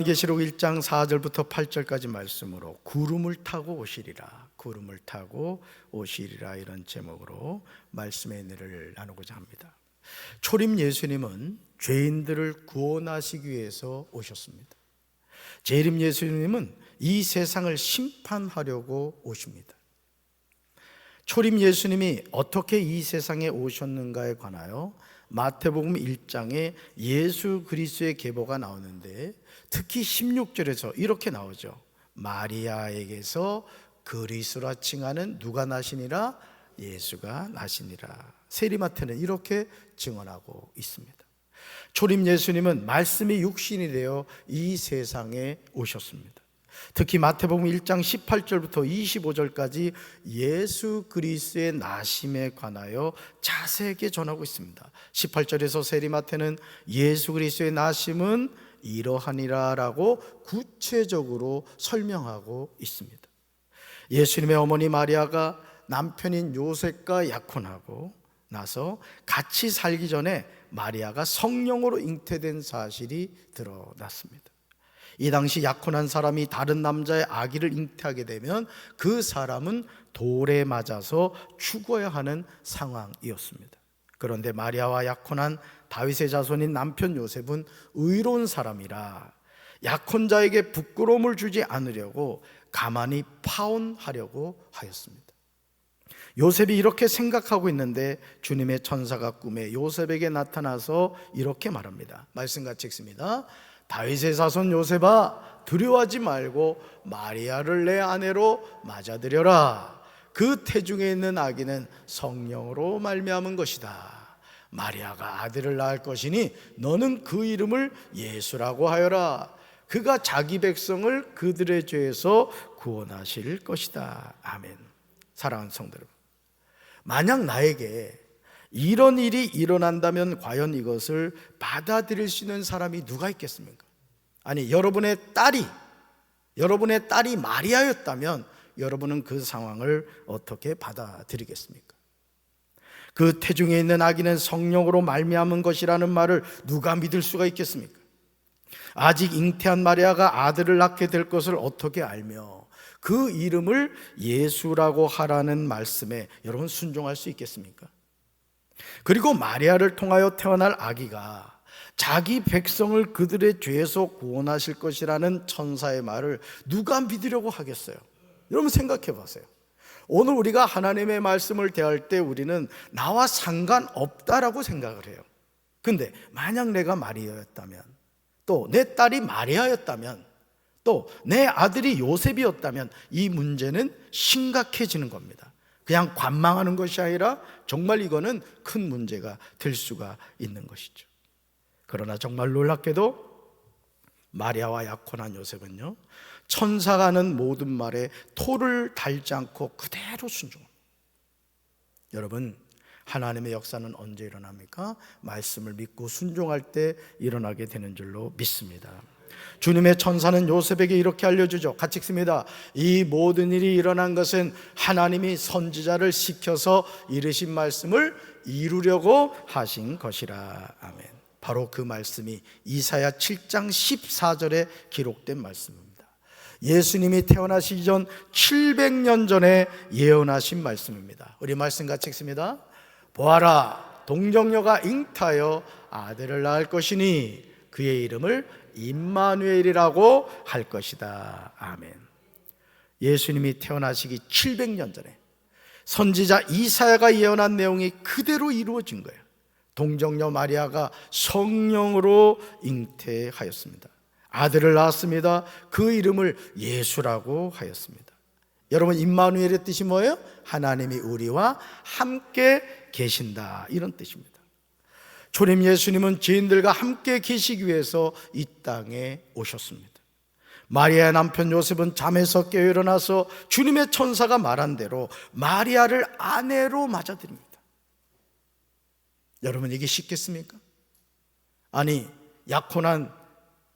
계시록 1장 4절부터 8절까지 말씀으로 구름을 타고 오시리라, 구름을 타고 오시리라, 이런 제목으로 말씀의 은혜를 나누고자 합니다. 초림 예수님은 죄인들을 구원하시기 위해서 오셨습니다. 재림 예수님은 이 세상을 심판하려고 오십니다. 초림 예수님이 어떻게 이 세상에 오셨는가에 관하여 마태복음 1장에 예수 그리스도의 계보가 나오는데, 특히 16절에서 이렇게 나오죠. 마리아에게서 그리스도라 칭하는 누가 나시니라? 예수가 나시니라. 세리마태는 이렇게 증언하고 있습니다. 초림 예수님은 말씀이 육신이 되어 이 세상에 오셨습니다. 특히 마태복음 1장 18절부터 25절까지 예수 그리스도의 나심에 관하여 자세하게 전하고 있습니다. 18절에서 세리마태는 예수 그리스도의 나심은 이러하니라 라고 구체적으로 설명하고 있습니다. 예수님의 어머니 마리아가 남편인 요셉과 약혼하고 나서 같이 살기 전에 마리아가 성령으로 잉태된 사실이 드러났습니다. 이 당시 약혼한 사람이 다른 남자의 아기를 잉태하게 되면 그 사람은 돌에 맞아서 죽어야 하는 상황이었습니다. 그런데 마리아와 약혼한 다윗의 자손인 남편 요셉은 의로운 사람이라 약혼자에게 부끄러움을 주지 않으려고 가만히 파혼하려고 하였습니다. 요셉이 이렇게 생각하고 있는데 주님의 천사가 꿈에 요셉에게 나타나서 이렇게 말합니다. 말씀 같이 읽습니다. 다윗의 자손 요셉아, 두려워하지 말고 마리아를 내 아내로 맞아들여라. 그 태중에 있는 아기는 성령으로 말미암은 것이다. 마리아가 아들을 낳을 것이니 너는 그 이름을 예수라고 하여라. 그가 자기 백성을 그들의 죄에서 구원하실 것이다. 아멘. 사랑하는 성도 여러분, 만약 나에게 이런 일이 일어난다면 과연 이것을 받아들일 수 있는 사람이 누가 있겠습니까? 아니, 여러분의 딸이 마리아였다면 여러분은 그 상황을 어떻게 받아들이겠습니까? 그 태중에 있는 아기는 성령으로 말미암은 것이라는 말을 누가 믿을 수가 있겠습니까? 아직 잉태한 마리아가 아들을 낳게 될 것을 어떻게 알며 그 이름을 예수라고 하라는 말씀에 여러분 순종할 수 있겠습니까? 그리고 마리아를 통하여 태어날 아기가 자기 백성을 그들의 죄에서 구원하실 것이라는 천사의 말을 누가 믿으려고 하겠어요? 여러분 생각해 보세요. 오늘 우리가 하나님의 말씀을 대할 때 우리는 나와 상관없다라고 생각을 해요. 근데 만약 내가 마리아였다면, 또 내 딸이 마리아였다면, 또 내 아들이 요셉이었다면 이 문제는 심각해지는 겁니다. 그냥 관망하는 것이 아니라 정말 이거는 큰 문제가 될 수가 있는 것이죠. 그러나 정말 놀랍게도 마리아와 약혼한 요셉은요, 천사가 하는 모든 말에 토를 달지 않고 그대로 순종합니다. 여러분, 하나님의 역사는 언제 일어납니까? 말씀을 믿고 순종할 때 일어나게 되는 줄로 믿습니다. 주님의 천사는 요셉에게 이렇게 알려주죠. 같이 읽습니다. 이 모든 일이 일어난 것은 하나님이 선지자를 시켜서 이르신 말씀을 이루려고 하신 것이라. 아멘. 바로 그 말씀이 이사야 7장 14절에 기록된 말씀입니다. 예수님이 태어나시기 전 700년 전에 예언하신 말씀입니다. 우리 말씀 같이 읽습니다. 보아라, 동정녀가 잉타하여 아들을 낳을 것이니 그의 이름을 임마누엘이라고 할 것이다. 아멘. 예수님이 태어나시기 700년 전에 선지자 이사야가 예언한 내용이 그대로 이루어진 거예요. 동정녀 마리아가 성령으로 잉태하였습니다. 아들을 낳았습니다. 그 이름을 예수라고 하였습니다. 여러분, 임마누엘의 뜻이 뭐예요? 하나님이 우리와 함께 계신다, 이런 뜻입니다. 초림 예수님은 죄인들과 함께 계시기 위해서 이 땅에 오셨습니다. 마리아의 남편 요셉은 잠에서 깨어 일어나서 주님의 천사가 말한 대로 마리아를 아내로 맞아들입니다. 여러분, 이게 쉽겠습니까? 아니, 약혼한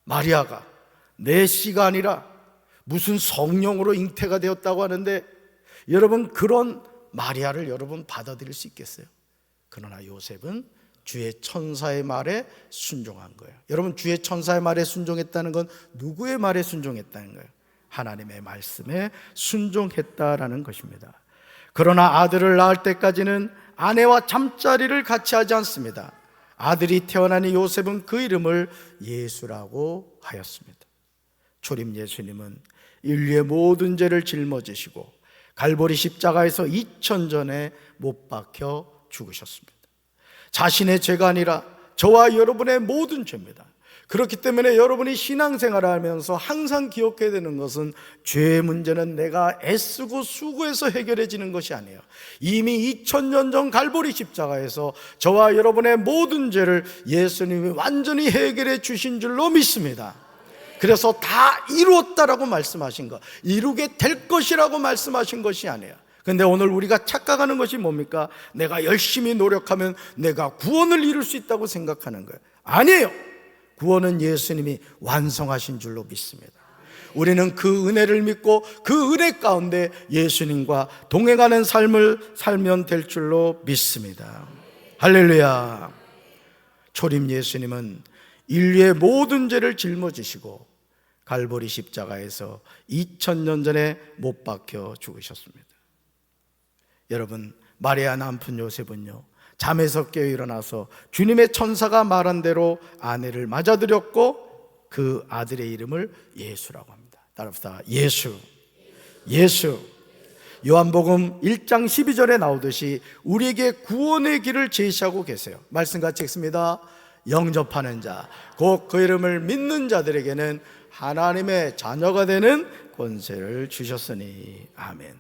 마리아가 내 씨가 아니라 무슨 성령으로 잉태가 되었다고 하는데, 여러분, 그런 마리아를 여러분 받아들일 수 있겠어요? 그러나 요셉은 주의 천사의 말에 순종한 거예요. 여러분, 주의 천사의 말에 순종했다는 건 누구의 말에 순종했다는 거예요? 하나님의 말씀에 순종했다라는 것입니다. 그러나 아들을 낳을 때까지는 아내와 잠자리를 같이 하지 않습니다. 아들이 태어나니 요셉은 그 이름을 예수라고 하였습니다. 초림 예수님은 인류의 모든 죄를 짊어지시고 갈보리 십자가에서 2000년 전에 못 박혀 죽으셨습니다. 자신의 죄가 아니라 저와 여러분의 모든 죄입니다. 그렇기 때문에 여러분이 신앙생활을 하면서 항상 기억해야 되는 것은 죄의 문제는 내가 애쓰고 수고해서 해결해지는 것이 아니에요. 이미 2000년 전 갈보리 십자가에서 저와 여러분의 모든 죄를 예수님이 완전히 해결해 주신 줄로 믿습니다. 그래서 다 이루었다라고 말씀하신 것, 이루게 될 것이라고 말씀하신 것이 아니에요. 근데 오늘 우리가 착각하는 것이 뭡니까? 내가 열심히 노력하면 내가 구원을 이룰 수 있다고 생각하는 거예요. 아니에요. 구원은 예수님이 완성하신 줄로 믿습니다. 우리는 그 은혜를 믿고 그 은혜 가운데 예수님과 동행하는 삶을 살면 될 줄로 믿습니다. 할렐루야. 초림 예수님은 인류의 모든 죄를 짊어지시고 갈보리 십자가에서 2000년 전에 못 박혀 죽으셨습니다. 여러분, 마리아 남편 요셉은요, 잠에서 깨어 일어나서 주님의 천사가 말한 대로 아내를 맞아들였고 그 아들의 이름을 예수라고 합니다. 따라합시다. 예수. 예수. 요한복음 1장 12절에 나오듯이 우리에게 구원의 길을 제시하고 계세요. 말씀 같이 읽습니다. 영접하는 자, 곧 그 이름을 믿는 자들에게는 하나님의 자녀가 되는 권세를 주셨으니. 아멘.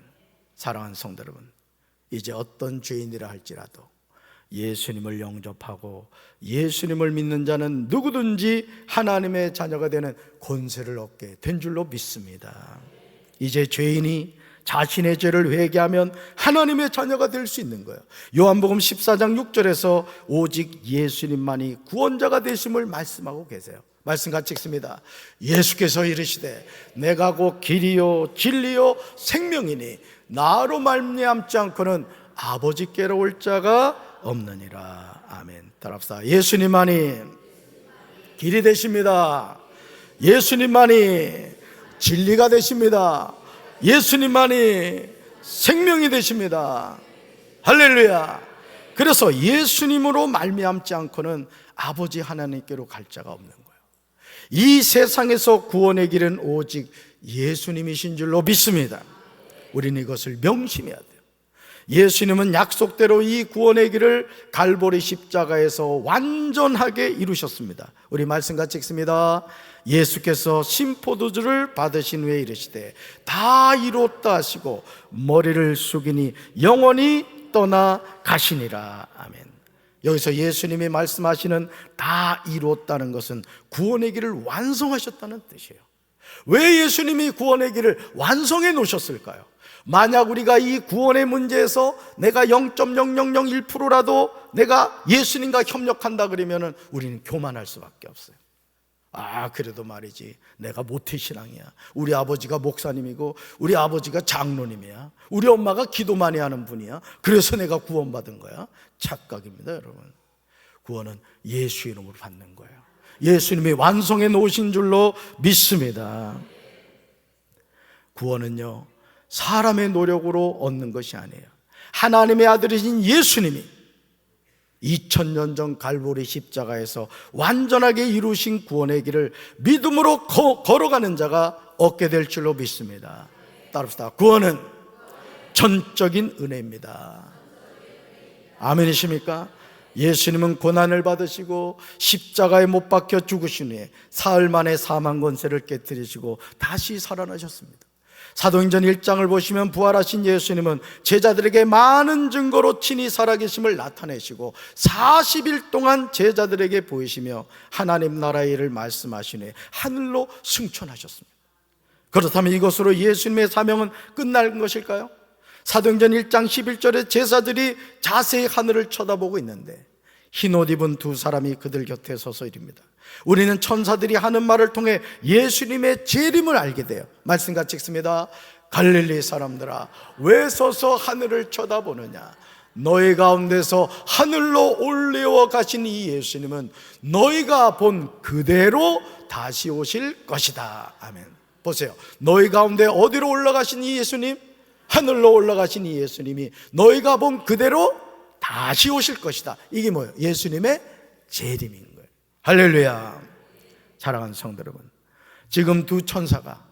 사랑하는 성도 여러분, 이제 어떤 죄인이라 할지라도 예수님을 영접하고 예수님을 믿는 자는 누구든지 하나님의 자녀가 되는 권세를 얻게 된 줄로 믿습니다. 이제 죄인이 자신의 죄를 회개하면 하나님의 자녀가 될 수 있는 거예요. 요한복음 14장 6절에서 오직 예수님만이 구원자가 되심을 말씀하고 계세요. 말씀 같이 읽습니다. 예수께서 이르시되 내가 곧 길이요 진리요 생명이니 나로 말미암지 않고는 아버지께로 올 자가 없느니라. 아멘. 따라합시다. 예수님만이 길이 되십니다. 예수님만이 진리가 되십니다. 예수님만이 생명이 되십니다. 할렐루야. 그래서 예수님으로 말미암지 않고는 아버지 하나님께로 갈 자가 없는 거예요. 이 세상에서 구원의 길은 오직 예수님이신 줄로 믿습니다. 우리는 이것을 명심해야 돼요. 예수님은 약속대로 이 구원의 길을 갈보리 십자가에서 완전하게 이루셨습니다. 우리 말씀 같이 읽습니다. 예수께서 신포도주를 받으신 후에 이르시되 다 이루었다 하시고 머리를 숙이니 영원히 떠나 가시니라. 아멘. 여기서 예수님이 말씀하시는 다 이루었다는 것은 구원의 길을 완성하셨다는 뜻이에요. 왜 예수님이 구원의 길을 완성해 놓으셨을까요? 만약 우리가 이 구원의 문제에서 내가 0.0001%라도 내가 예수님과 협력한다 그러면 우리는 교만할 수밖에 없어요. 그래도 말이지, 내가 모태신앙이야. 우리 아버지가 목사님이고 우리 아버지가 장로님이야. 우리 엄마가 기도 많이 하는 분이야. 그래서 내가 구원받은 거야. 착각입니다, 여러분. 구원은 예수 이름으로 받는 거예요. 예수님이 완성해 놓으신 줄로 믿습니다. 구원은요, 사람의 노력으로 얻는 것이 아니에요. 하나님의 아들이신 예수님이 2000년 전 갈보리 십자가에서 완전하게 이루신 구원의 길을 믿음으로 걸어가는 자가 얻게 될 줄로 믿습니다. 따릅시다. 구원은 전적인 은혜입니다. 아멘이십니까? 예수님은 고난을 받으시고 십자가에 못 박혀 죽으신 후에 사흘 만에 사망 권세를 깨뜨리시고 다시 살아나셨습니다. 사도행전 1장을 보시면 부활하신 예수님은 제자들에게 많은 증거로 친히 살아계심을 나타내시고 40일 동안 제자들에게 보이시며 하나님 나라의 일을 말씀하신 후에 하늘로 승천하셨습니다. 그렇다면 이것으로 예수님의 사명은 끝난 것일까요? 사도행전 1장 11절에 제자들이 자세히 하늘을 쳐다보고 있는데 흰옷 입은 두 사람이 그들 곁에 서서 이릅니다. 우리는 천사들이 하는 말을 통해 예수님의 재림을 알게 돼요. 말씀같이 읽습니다. 갈릴리 사람들아, 왜 서서 하늘을 쳐다보느냐? 너희 가운데서 하늘로 올라와 가신 이 예수님은 너희가 본 그대로 다시 오실 것이다. 아멘. 보세요. 너희 가운데 어디로 올라가신 이 예수님? 하늘로 올라가신 이 예수님이 너희가 본 그대로 다시 오실 것이다. 이게 뭐예요? 예수님의 재림인 거예요. 할렐루야. 사랑하는 성도 여러분, 지금 두 천사가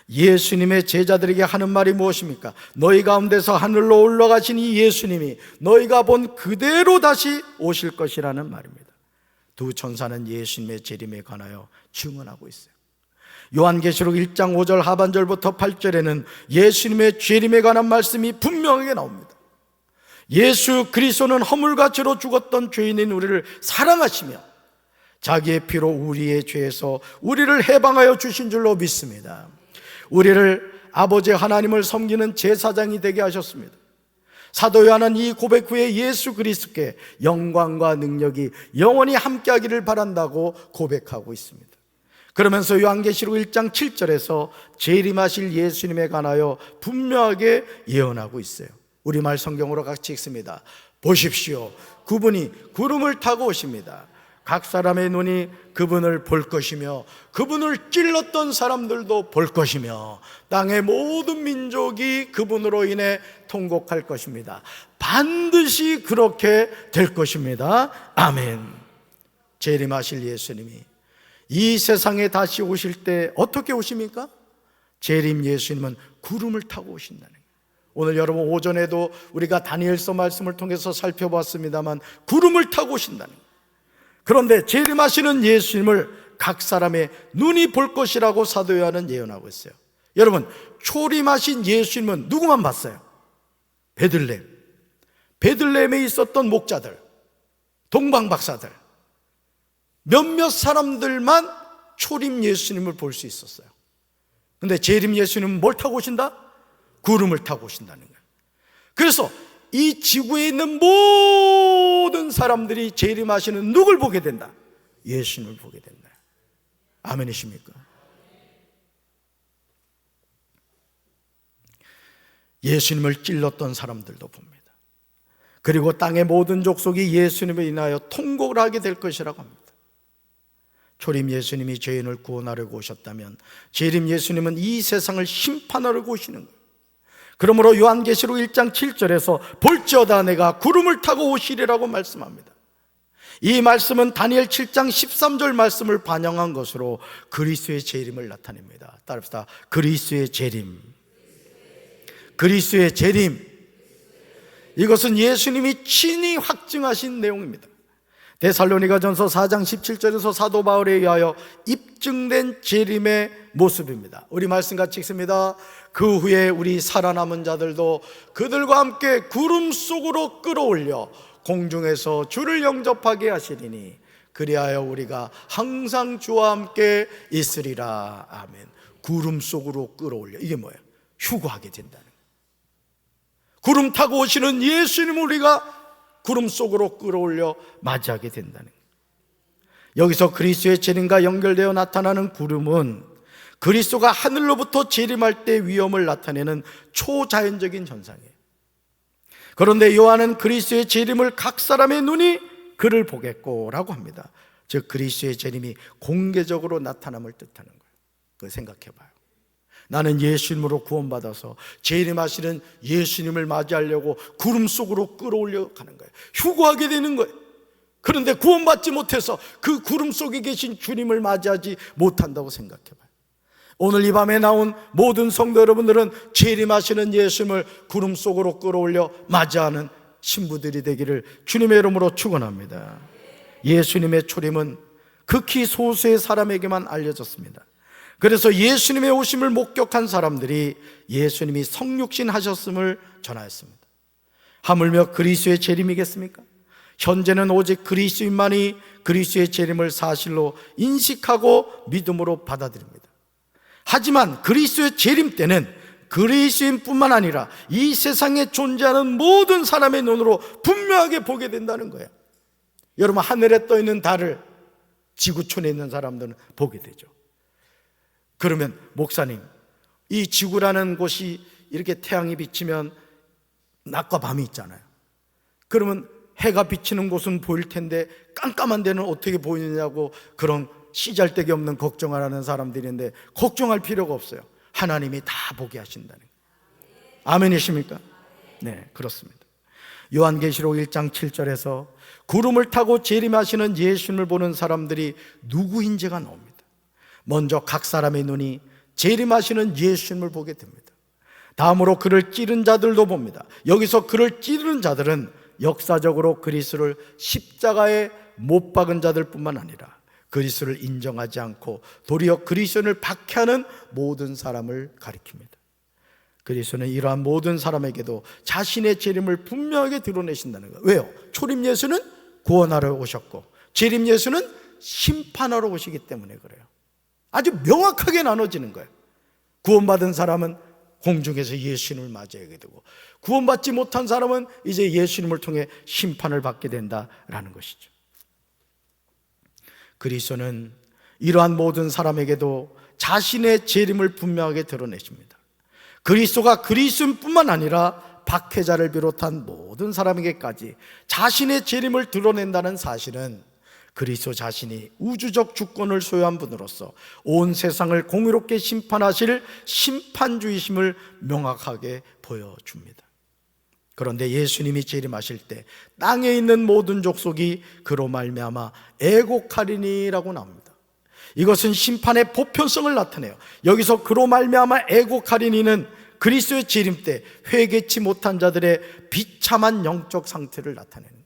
예수님의 제자들에게 하는 말이 무엇입니까? 너희 가운데서 하늘로 올라가신 이 예수님이 너희가 본 그대로 다시 오실 것이라는 말입니다. 두 천사는 예수님의 재림에 관하여 증언하고 있어요. 요한계시록 1장 5절 하반절부터 8절에는 예수님의 재림에 관한 말씀이 분명하게 나옵니다. 예수 그리스도는 허물과 죄로 죽었던 죄인인 우리를 사랑하시며 자기의 피로 우리의 죄에서 우리를 해방하여 주신 줄로 믿습니다. 우리를 아버지 하나님을 섬기는 제사장이 되게 하셨습니다. 사도 요한은 이 고백 후에 예수 그리스도께 영광과 능력이 영원히 함께하기를 바란다고 고백하고 있습니다. 그러면서 요한계시록 1장 7절에서 재림하실 예수님에 관하여 분명하게 예언하고 있어요. 우리말 성경으로 같이 읽습니다. 보십시오, 그분이 구름을 타고 오십니다. 각 사람의 눈이 그분을 볼 것이며 그분을 찔렀던 사람들도 볼 것이며 땅의 모든 민족이 그분으로 인해 통곡할 것입니다. 반드시 그렇게 될 것입니다. 아멘. 재림하실 예수님이 이 세상에 다시 오실 때 어떻게 오십니까? 재림 예수님은 구름을 타고 오신다는 거예요. 오늘 여러분 오전에도 우리가 다니엘서 말씀을 통해서 살펴봤습니다만 구름을 타고 오신다는 거예요. 그런데 재림하시는 예수님을 각 사람의 눈이 볼 것이라고 사도 요한은 예언하고 있어요. 여러분, 초림하신 예수님은 누구만 봤어요? 베들레헴에 있었던 목자들, 동방박사들, 몇몇 사람들만 초림 예수님을 볼 수 있었어요. 그런데 재림 예수님은 뭘 타고 오신다? 구름을 타고 오신다는 거예요. 그래서 이 지구에 있는 모든 사람들이 재림하시는 누굴 보게 된다? 예수님을 보게 된다. 아멘이십니까? 예수님을 찔렀던 사람들도 봅니다. 그리고 땅의 모든 족속이 예수님을 인하여 통곡을 하게 될 것이라고 합니다. 초림 예수님이 죄인을 구원하려고 오셨다면 재림 예수님은 이 세상을 심판하려고 오시는 거예요. 그러므로 요한계시록 1장 7절에서 볼지어다 내가 구름을 타고 오시리라고 말씀합니다. 이 말씀은 다니엘 7장 13절 말씀을 반영한 것으로 그리스도의 재림을 나타냅니다. 따릅시다. 그리스도의 재림. 그리스도의 재림. 이것은 예수님이 친히 확증하신 내용입니다. 데살로니가전서 4장 17절에서 사도 바울에 의하여 입증된 재림의 모습입니다. 우리 말씀 같이 읽습니다. 그 후에 우리 살아남은 자들도 그들과 함께 구름 속으로 끌어올려 공중에서 주를 영접하게 하시리니 그리하여 우리가 항상 주와 함께 있으리라. 아멘. 구름 속으로 끌어올려. 이게 뭐예요? 휴거하게 된다는 거예요. 구름 타고 오시는 예수님을 우리가 구름 속으로 끌어올려 맞이하게 된다는 거예요. 여기서 그리스도의 재림과 연결되어 나타나는 구름은 그리스도가 하늘로부터 재림할 때 위엄을 나타내는 초자연적인 현상이에요. 그런데 요한은 그리스도의 재림을 각 사람의 눈이 그를 보겠고 라고 합니다. 즉 그리스도의 재림이 공개적으로 나타남을 뜻하는 거예요. 그걸 생각해 봐요. 나는 예수님으로 구원받아서 재림하시는 예수님을 맞이하려고 구름 속으로 끌어올려 가는 거예요. 휴거하게 되는 거예요. 그런데 구원받지 못해서 그 구름 속에 계신 주님을 맞이하지 못한다고 생각해 봐요. 오늘 이 밤에 나온 모든 성도 여러분들은 재림하시는 예수님을 구름 속으로 끌어올려 맞이하는 신부들이 되기를 주님의 이름으로 축원합니다. 예수님의 초림은 극히 소수의 사람에게만 알려졌습니다. 그래서 예수님의 오심을 목격한 사람들이 예수님이 성육신 하셨음을 전하였습니다. 하물며 그리스도의 재림이겠습니까? 현재는 오직 그리스도인만이 그리스도의 재림을 사실로 인식하고 믿음으로 받아들입니다. 하지만 그리스도의 재림 때는 그리스도인뿐만 아니라 이 세상에 존재하는 모든 사람의 눈으로 분명하게 보게 된다는 거예요. 여러분, 하늘에 떠 있는 달을 지구촌에 있는 사람들은 보게 되죠. 그러면 목사님, 이 지구라는 곳이 이렇게 태양이 비치면 낮과 밤이 있잖아요. 그러면 해가 비치는 곳은 보일 텐데 깜깜한 데는 어떻게 보이느냐고 그런 씨잘데기 없는 걱정을 하는 사람들인데, 걱정할 필요가 없어요. 하나님이 다 보게 하신다는 거예요. 아멘이십니까? 네, 그렇습니다. 요한계시록 1장 7절에서 구름을 타고 재림하시는 예수님을 보는 사람들이 누구인지가 나옵니다. 먼저 각 사람의 눈이 재림하시는 예수님을 보게 됩니다. 다음으로 그를 찌른 자들도 봅니다. 여기서 그를 찌르는 자들은 역사적으로 그리스도를 십자가에 못 박은 자들뿐만 아니라 그리스도를 인정하지 않고 도리어 그리스도를 박해하는 모든 사람을 가리킵니다. 그리스도는 이러한 모든 사람에게도 자신의 재림을 분명하게 드러내신다는 거예요. 왜요? 초림 예수는 구원하러 오셨고 재림 예수는 심판하러 오시기 때문에 그래요. 아주 명확하게 나눠지는 거예요. 구원받은 사람은 공중에서 예수님을 맞이하게 되고, 구원받지 못한 사람은 이제 예수님을 통해 심판을 받게 된다라는 것이죠. 그리스도는 이러한 모든 사람에게도 자신의 재림을 분명하게 드러내십니다. 그리스도가 그리스도뿐만 아니라 박해자를 비롯한 모든 사람에게까지 자신의 재림을 드러낸다는 사실은 그리스도 자신이 우주적 주권을 소유한 분으로서 온 세상을 공의롭게 심판하실 심판주이심을 명확하게 보여줍니다. 그런데 예수님이 재림하실 때 땅에 있는 모든 족속이 그로 말미암아 애곡하리니라고 나옵니다. 이것은 심판의 보편성을 나타내요. 여기서 그로 말미암아 애곡하리니는 그리스도의 재림 때 회개치 못한 자들의 비참한 영적 상태를 나타내는 거예요.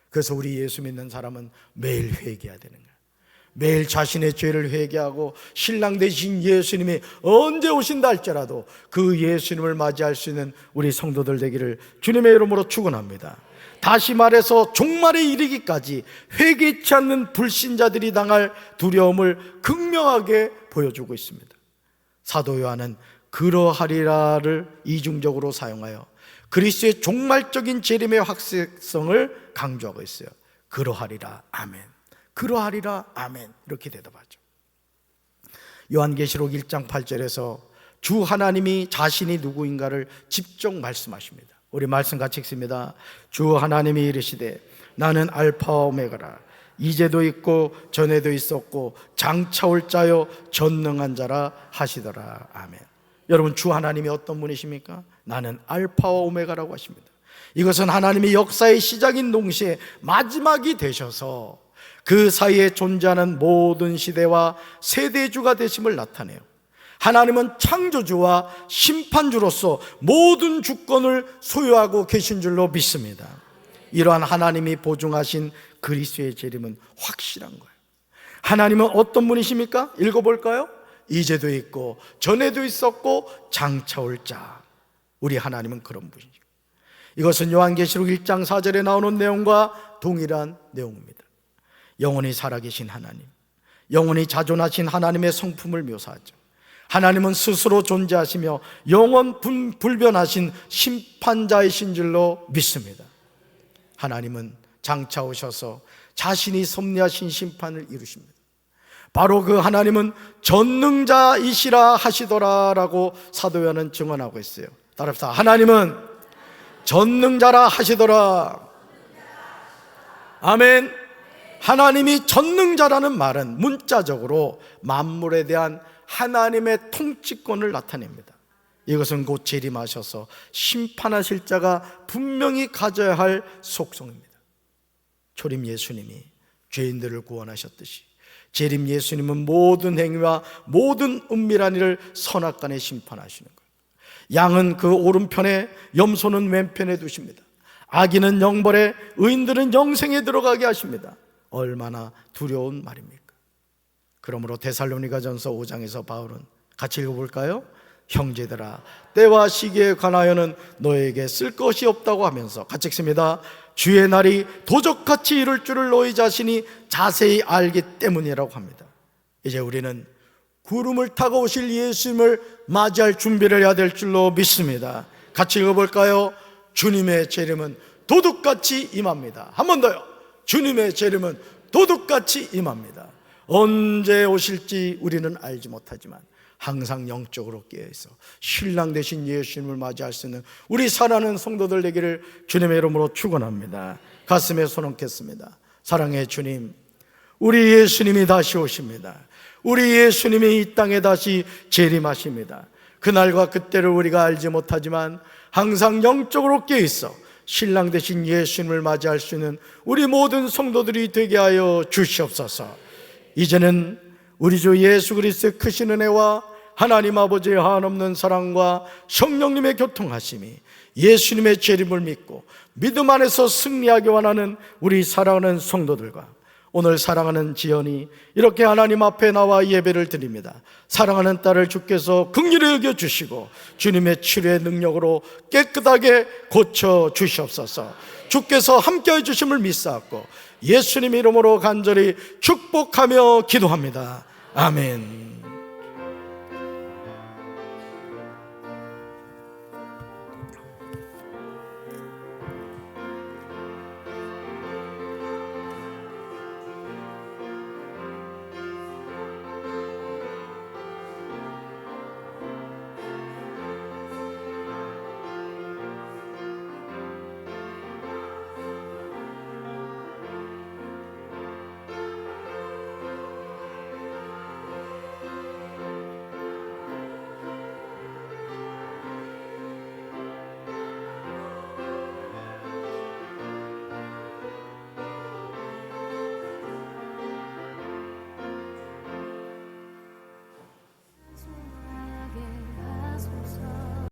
그래서 우리 예수 믿는 사람은 매일 회개해야 되는 거예요. 매일 자신의 죄를 회개하고 신랑 되신 예수님이 언제 오신다 할지라도 그 예수님을 맞이할 수 있는 우리 성도들 되기를 주님의 이름으로 축원합니다. 다시 말해서 종말에 이르기까지 회개치 않는 불신자들이 당할 두려움을 극명하게 보여주고 있습니다. 사도 요한은 그러하리라를 이중적으로 사용하여 그리스도의 종말적인 재림의 확실성을 강조하고 있어요. 그러하리라 아멘, 그러하리라 아멘, 이렇게 대답하죠. 요한계시록 1장 8절에서 주 하나님이 자신이 누구인가를 직접 말씀하십니다. 우리 말씀 같이 읽습니다. 주 하나님이 이르시되 나는 알파와 오메가라, 이제도 있고 전에도 있었고 장차 올 자요 전능한 자라 하시더라 아멘. 여러분, 주 하나님이 어떤 분이십니까? 나는 알파와 오메가라고 하십니다. 이것은 하나님이 역사의 시작인 동시에 마지막이 되셔서 그 사이에 존재하는 모든 시대와 세대주가 되심을 나타내요. 하나님은 창조주와 심판주로서 모든 주권을 소유하고 계신 줄로 믿습니다. 이러한 하나님이 보증하신 그리스도의 재림은 확실한 거예요. 하나님은 어떤 분이십니까? 읽어볼까요? 이제도 있고 전에도 있었고 장차 올 자. 우리 하나님은 그런 분이죠. 이것은 요한계시록 1장 4절에 나오는 내용과 동일한 내용입니다. 영원히 살아계신 하나님, 영원히 자존하신 하나님의 성품을 묘사하죠. 하나님은 스스로 존재하시며 영원 불변하신 심판자이신 줄로 믿습니다. 하나님은 장차 오셔서 자신이 섭리하신 심판을 이루십니다. 바로 그 하나님은 전능자이시라 하시더라라고 사도 요한은 증언하고 있어요. 따라합시다. 하나님은 전능자라 하시더라. 아멘. 하나님이 전능자라는 말은 문자적으로 만물에 대한 하나님의 통치권을 나타냅니다. 이것은 곧 재림하셔서 심판하실 자가 분명히 가져야 할 속성입니다. 초림 예수님이 죄인들을 구원하셨듯이 재림 예수님은 모든 행위와 모든 은밀한 일을 선악간에 심판하시는 거예요. 양은 그 오른편에, 염소는 왼편에 두십니다. 악인은 영벌에, 의인들은 영생에 들어가게 하십니다. 얼마나 두려운 말입니까? 그러므로 데살로니가전서 5장에서 바울은 같이 읽어볼까요? 형제들아, 때와 시기에 관하여는 너에게 쓸 것이 없다고 하면서 같이 읽습니다. 주의 날이 도적같이 이룰 줄을 너희 자신이 자세히 알기 때문이라고 합니다. 이제 우리는 구름을 타고 오실 예수님을 맞이할 준비를 해야 될 줄로 믿습니다. 같이 읽어볼까요? 주님의 재림은 도둑같이 임합니다. 한 번 더요. 주님의 재림은 도둑같이 임합니다. 언제 오실지 우리는 알지 못하지만 항상 영적으로 깨어서 신랑 되신 예수님을 맞이할 수 있는 우리 사랑하는 성도들 되기를 주님의 이름으로 축원합니다. 가슴에 손 얹겠습니다. 사랑의 주님, 우리 예수님이 다시 오십니다. 우리 예수님이 이 땅에 다시 재림하십니다. 그날과 그때를 우리가 알지 못하지만 항상 영적으로 깨어있어 신랑 되신 예수님을 맞이할 수 있는 우리 모든 성도들이 되게 하여 주시옵소서. 이제는 우리 주 예수 그리스도의 크신 은혜와 하나님 아버지의 한없는 사랑과 성령님의 교통하심이 예수님의 재림을 믿고 믿음 안에서 승리하기 원하는 우리 사랑하는 성도들과 오늘 사랑하는 지연이 이렇게 하나님 앞에 나와 예배를 드립니다. 사랑하는 딸을 주께서 긍휼히 여겨주시고 주님의 치료의 능력으로 깨끗하게 고쳐주시옵소서. 주께서 함께해 주심을 믿사옵고 예수님 이름으로 간절히 축복하며 기도합니다. 아멘.